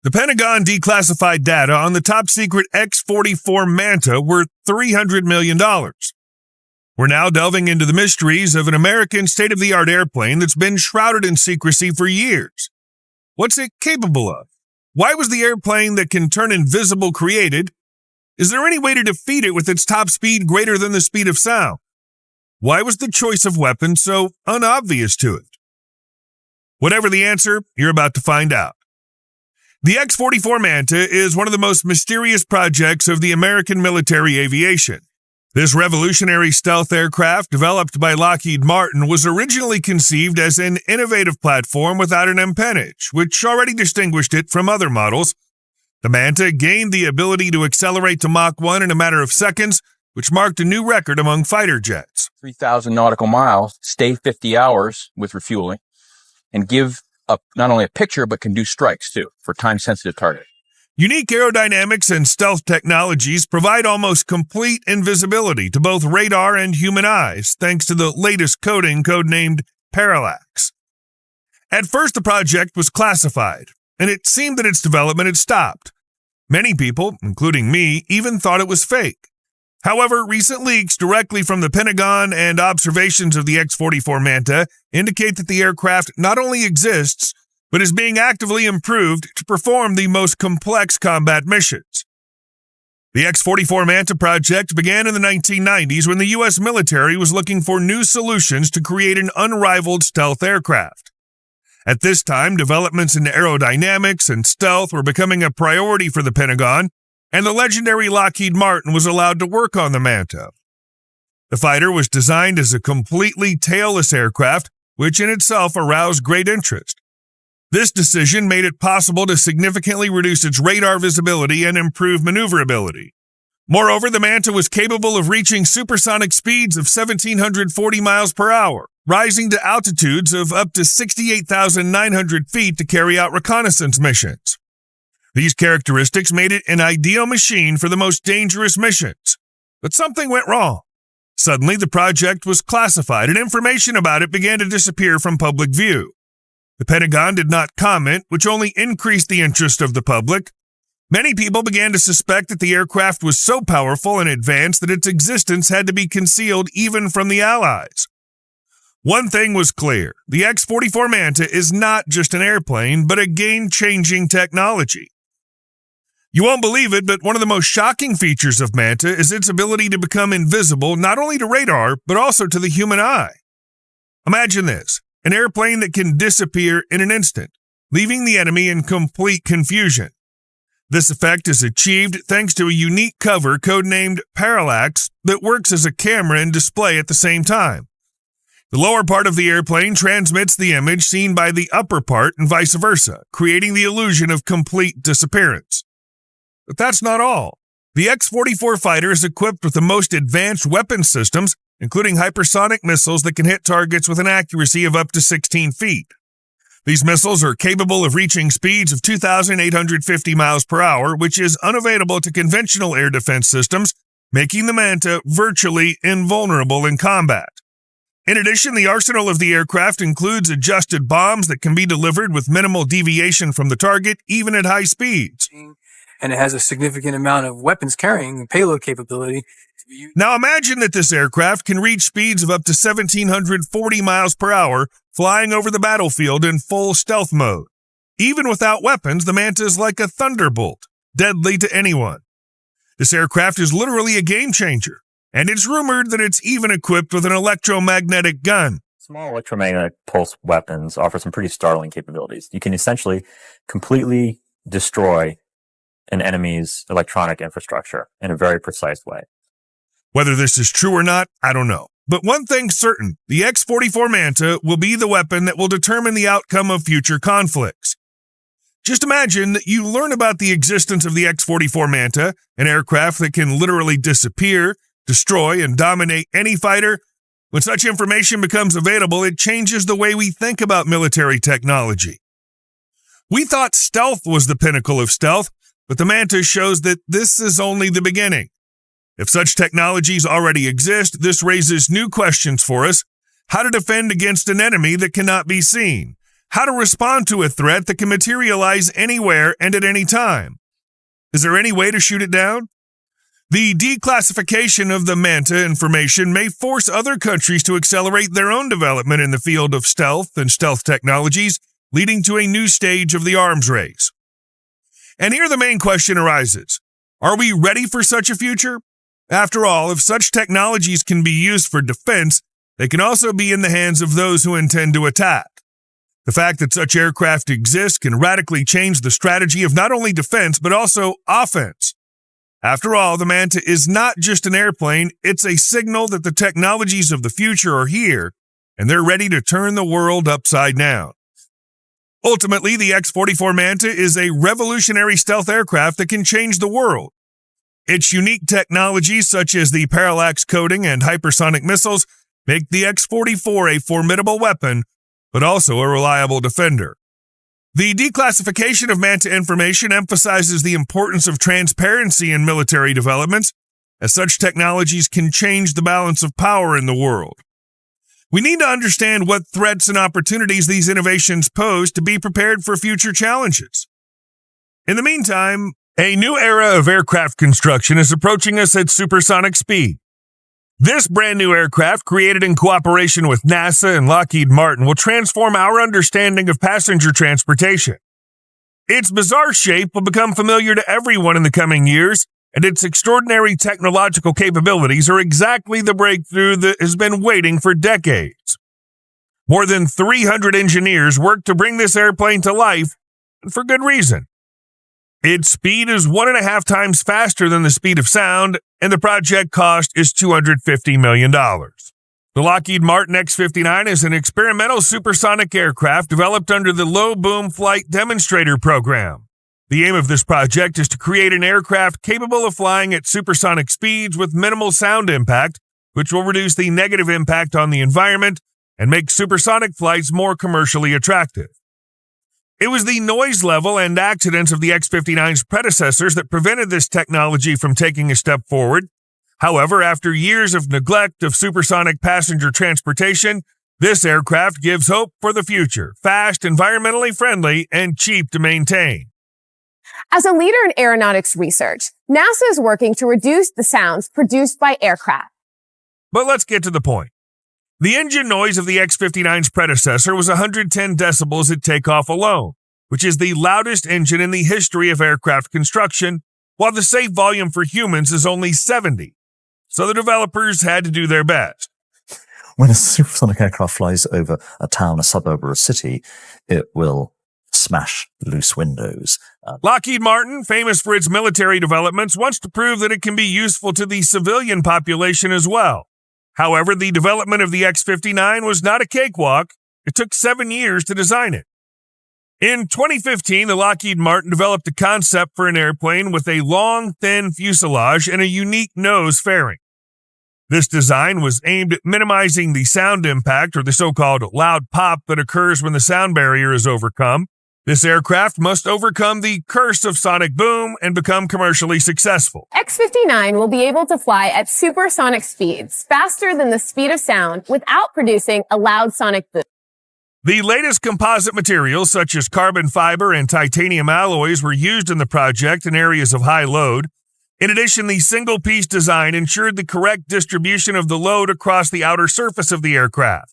The Pentagon declassified data on the top-secret X-44 Manta worth $300 million. We're now delving into the mysteries of an American state-of-the-art airplane that's been shrouded in secrecy for years. What's it capable of? Why was the airplane that can turn invisible created? Is there any way to defeat it with its top speed greater than the speed of sound? Why was the choice of weapon so unobvious to it? Whatever the answer, you're about to find out. The X-44 Manta is one of the most mysterious projects of the American military aviation. This revolutionary stealth aircraft, developed by Lockheed Martin, was originally conceived as an innovative platform without an empennage, which already distinguished it from other models. The Manta gained the ability to accelerate to Mach 1 in a matter of seconds, which marked a new record among fighter jets. 3,000 nautical miles, stay 50 hours with refueling, and give up not only a picture, but can do strikes, too, for time-sensitive targets. Unique aerodynamics and stealth technologies provide almost complete invisibility to both radar and human eyes, thanks to the latest coating codenamed parallax. At first, the project was classified, and it seemed that its development had stopped. Many people, including me, even thought it was fake. However, recent leaks directly from the Pentagon and observations of the X-44 Manta indicate that the aircraft not only exists, but is being actively improved to perform the most complex combat missions. The X-44 Manta project began in the 1990s when the U.S. military was looking for new solutions to create an unrivaled stealth aircraft. At this time, developments in aerodynamics and stealth were becoming a priority for the Pentagon, and the legendary Lockheed Martin was allowed to work on the Manta. The fighter was designed as a completely tailless aircraft, which in itself aroused great interest. This decision made it possible to significantly reduce its radar visibility and improve maneuverability. Moreover, the Manta was capable of reaching supersonic speeds of 1,740 miles per hour, rising to altitudes of up to 68,900 feet to carry out reconnaissance missions. These characteristics made it an ideal machine for the most dangerous missions. But something went wrong. Suddenly, the project was classified, and information about it began to disappear from public view. The Pentagon did not comment, which only increased the interest of the public. Many people began to suspect that the aircraft was so powerful and advanced that its existence had to be concealed even from the Allies. One thing was clear: the X-44 Manta is not just an airplane, but a game-changing technology. You won't believe it, but one of the most shocking features of Manta is its ability to become invisible not only to radar, but also to the human eye. Imagine this: an airplane that can disappear in an instant, leaving the enemy in complete confusion. This effect is achieved thanks to a unique cover codenamed parallax that works as a camera and display at the same time. The lower part of the airplane transmits the image seen by the upper part and vice versa, creating the illusion of complete disappearance. But that's not all. The X-44 fighter is equipped with the most advanced weapon systems, including hypersonic missiles that can hit targets with an accuracy of up to 16 feet. These missiles are capable of reaching speeds of 2,850 miles per hour, which is unavailable to conventional air defense systems, making the Manta virtually invulnerable in combat. In addition, the arsenal of the aircraft includes adjusted bombs that can be delivered with minimal deviation from the target, even at high speeds. And it has a significant amount of weapons carrying and payload capability. Now imagine that this aircraft can reach speeds of up to 1,740 miles per hour, flying over the battlefield in full stealth mode. Even without weapons, the Manta is like a thunderbolt, deadly to anyone. This aircraft is literally a game changer, and it's rumored that it's even equipped with an electromagnetic gun. Small electromagnetic pulse weapons offer some pretty startling capabilities. You can essentially completely destroy an enemy's electronic infrastructure in a very precise way. Whether this is true or not, I don't know. But one thing's certain: the X-44 Manta will be the weapon that will determine the outcome of future conflicts. Just imagine that you learn about the existence of the X-44 Manta, an aircraft that can literally disappear, destroy, and dominate any fighter. When such information becomes available, it changes the way we think about military technology. We thought stealth was the pinnacle of stealth, but the Manta shows that this is only the beginning. If such technologies already exist, this raises new questions for us: how to defend against an enemy that cannot be seen, how to respond to a threat that can materialize anywhere and at any time. Is there any way to shoot it down? The declassification of the Manta information may force other countries to accelerate their own development in the field of stealth and stealth technologies, leading to a new stage of the arms race. And here the main question arises. Are we ready for such a future? After all, if such technologies can be used for defense, they can also be in the hands of those who intend to attack. The fact that such aircraft exist can radically change the strategy of not only defense, but also offense. After all, the Manta is not just an airplane, it's a signal that the technologies of the future are here, and they're ready to turn the world upside down. Ultimately, the X-44 Manta is a revolutionary stealth aircraft that can change the world. Its unique technologies, such as the parallax coating and hypersonic missiles, make the X-44 a formidable weapon, but also a reliable defender. The declassification of Manta information emphasizes the importance of transparency in military developments, as such technologies can change the balance of power in the world. We need to understand what threats and opportunities these innovations pose to be prepared for future challenges. In the meantime, a new era of aircraft construction is approaching us at supersonic speed. This brand new aircraft, created in cooperation with NASA and Lockheed Martin, will transform our understanding of passenger transportation. Its bizarre shape will become familiar to everyone in the coming years, and its extraordinary technological capabilities are exactly the breakthrough that has been waiting for decades. More than 300 engineers worked to bring this airplane to life, and for good reason. Its speed is 1.5 times faster than the speed of sound, and the project cost is $250 million. The Lockheed Martin X-59 is an experimental supersonic aircraft developed under the Low Boom Flight Demonstrator Program. The aim of this project is to create an aircraft capable of flying at supersonic speeds with minimal sound impact, which will reduce the negative impact on the environment and make supersonic flights more commercially attractive. It was the noise level and accidents of the X-59's predecessors that prevented this technology from taking a step forward. However, after years of neglect of supersonic passenger transportation, this aircraft gives hope for the future, fast, environmentally friendly, and cheap to maintain. As a leader in aeronautics research, NASA is working to reduce the sounds produced by aircraft. But let's get to the point. The engine noise of the X-59's predecessor was 110 decibels at takeoff alone, which is the loudest engine in the history of aircraft construction, while the safe volume for humans is only 70. So the developers had to do their best. When a supersonic aircraft flies over a town, a suburb, or a city, it will smash loose windows. Lockheed Martin, famous for its military developments, wants to prove that it can be useful to the civilian population as well. However, the development of the X-59 was not a cakewalk. It took 7 years to design it. In 2015, the Lockheed Martin developed a concept for an airplane with a long, thin fuselage and a unique nose fairing. This design was aimed at minimizing the sound impact, or the so-called loud pop, that occurs when the sound barrier is overcome. This aircraft must overcome the curse of sonic boom and become commercially successful. X-59 will be able to fly at supersonic speeds, faster than the speed of sound, without producing a loud sonic boom. The latest composite materials, such as carbon fiber and titanium alloys, were used in the project in areas of high load. In addition, the single-piece design ensured the correct distribution of the load across the outer surface of the aircraft.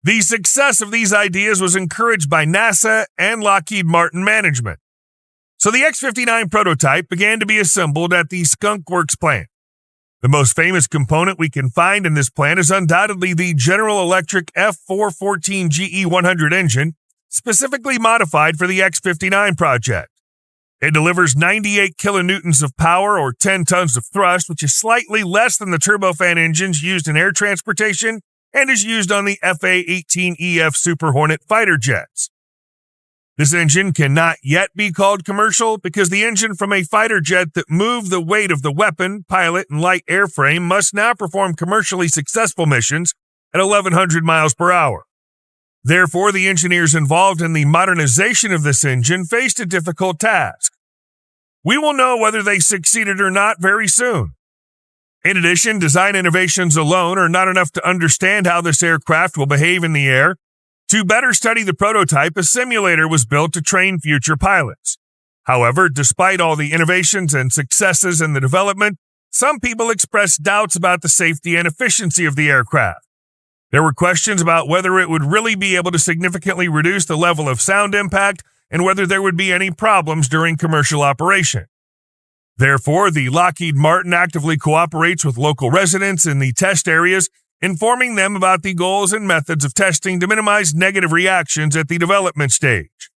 The success of these ideas was encouraged by NASA and Lockheed Martin management. So the X-59 prototype began to be assembled at the Skunk Works plant. The most famous component we can find in this plant is undoubtedly the General Electric F414 GE100 engine, specifically modified for the X-59 project. It delivers 98 kilonewtons of power, or 10 tons of thrust, which is slightly less than the turbofan engines used in air transportation and is used on the FA-18EF Super Hornet fighter jets. This engine cannot yet be called commercial because the engine from a fighter jet that moved the weight of the weapon, pilot, and light airframe must now perform commercially successful missions at 1,100 miles per hour. Therefore, the engineers involved in the modernization of this engine faced a difficult task. We will know whether they succeeded or not very soon. In addition, design innovations alone are not enough to understand how this aircraft will behave in the air. To better study the prototype, a simulator was built to train future pilots. However, despite all the innovations and successes in the development, some people expressed doubts about the safety and efficiency of the aircraft. There were questions about whether it would really be able to significantly reduce the level of sound impact and whether there would be any problems during commercial operation. Therefore, the Lockheed Martin actively cooperates with local residents in the test areas, informing them about the goals and methods of testing to minimize negative reactions at the development stage.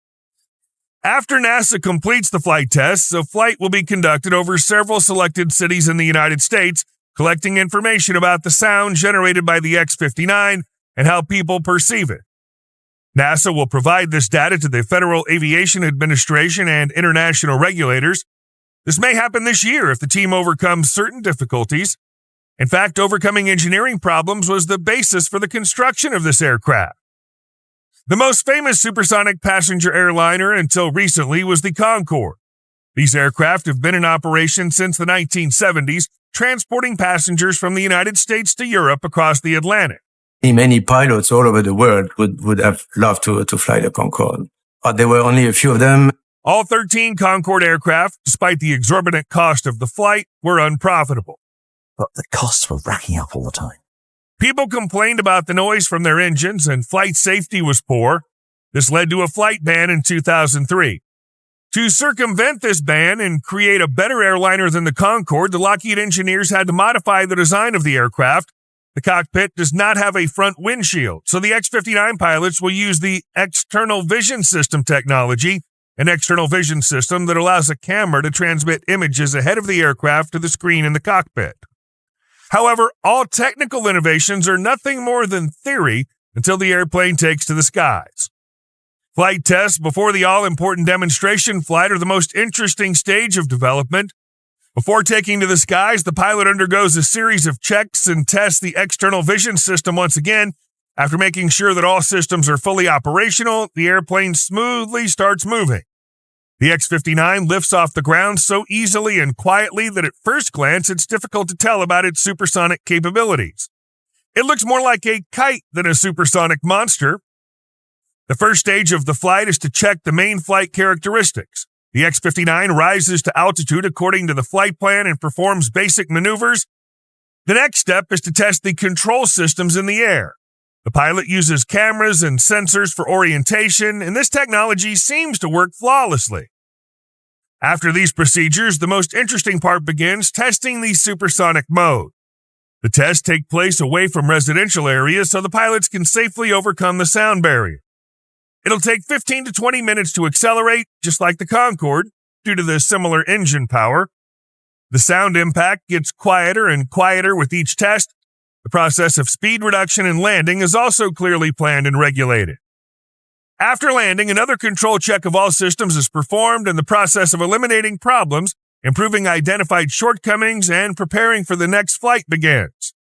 After NASA completes the flight tests, a flight will be conducted over several selected cities in the United States, collecting information about the sound generated by the X-59 and how people perceive it. NASA will provide this data to the Federal Aviation Administration and international regulators. This may happen this year if the team overcomes certain difficulties. In fact, overcoming engineering problems was the basis for the construction of this aircraft. The most famous supersonic passenger airliner until recently was the Concorde. These aircraft have been in operation since the 1970s, transporting passengers from the United States to Europe across the Atlantic. Many pilots all over the world would have loved to fly the Concorde, but there were only a few of them. All 13 Concorde aircraft, despite the exorbitant cost of the flight, were unprofitable. But the costs were racking up all the time. People complained about the noise from their engines and flight safety was poor. This led to a flight ban in 2003. To circumvent this ban and create a better airliner than the Concorde, the Lockheed engineers had to modify the design of the aircraft. The cockpit does not have a front windshield, so the X-59 pilots will use the external vision system technology, an external vision system that allows a camera to transmit images ahead of the aircraft to the screen in the cockpit. However, all technical innovations are nothing more than theory until the airplane takes to the skies. Flight tests before the all-important demonstration flight are the most interesting stage of development. Before taking to the skies, the pilot undergoes a series of checks and tests the external vision system once again. After making sure that all systems are fully operational, the airplane smoothly starts moving. The X-59 lifts off the ground so easily and quietly that at first glance it's difficult to tell about its supersonic capabilities. It looks more like a kite than a supersonic monster. The first stage of the flight is to check the main flight characteristics. The X-59 rises to altitude according to the flight plan and performs basic maneuvers. The next step is to test the control systems in the air. The pilot uses cameras and sensors for orientation, and this technology seems to work flawlessly. After these procedures, the most interesting part begins, testing the supersonic mode. The tests take place away from residential areas so the pilots can safely overcome the sound barrier. It'll take 15 to 20 minutes to accelerate, just like the Concorde, due to the similar engine power. The sound impact gets quieter and quieter with each test. The process of speed reduction and landing is also clearly planned and regulated. After landing, another control check of all systems is performed and the process of eliminating problems, improving identified shortcomings, and preparing for the next flight begins.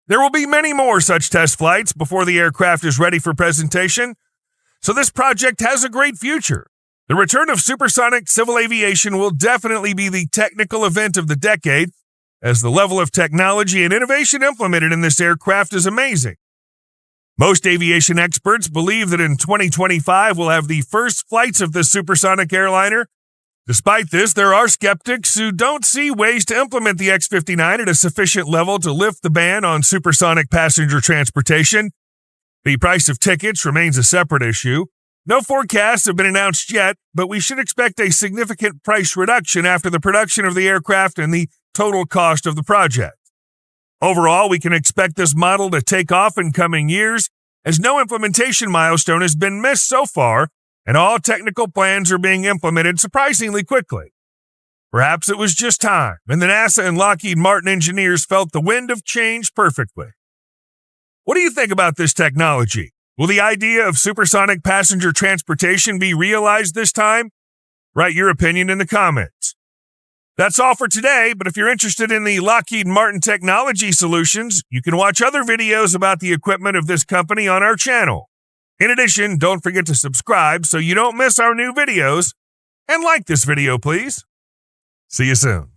There will be many more such test flights before the aircraft is ready for presentation, so this project has a great future. The return of supersonic civil aviation will definitely be the technical event of the decade, as the level of technology and innovation implemented in this aircraft is amazing. Most aviation experts believe that in 2025 we'll have the first flights of this supersonic airliner. Despite this, there are skeptics who don't see ways to implement the X-59 at a sufficient level to lift the ban on supersonic passenger transportation. The price of tickets remains a separate issue. No forecasts have been announced yet, but we should expect a significant price reduction after the production of the aircraft and the total cost of the project. Overall, we can expect this model to take off in coming years, as no implementation milestone has been missed so far, and all technical plans are being implemented surprisingly quickly. Perhaps it was just time, and the NASA and Lockheed Martin engineers felt the wind of change perfectly. What do you think about this technology? Will the idea of supersonic passenger transportation be realized this time? Write your opinion in the comments. That's all for today, but if you're interested in the Lockheed Martin technology solutions, you can watch other videos about the equipment of this company on our channel. In addition, don't forget to subscribe so you don't miss our new videos, and like this video, please. See you soon.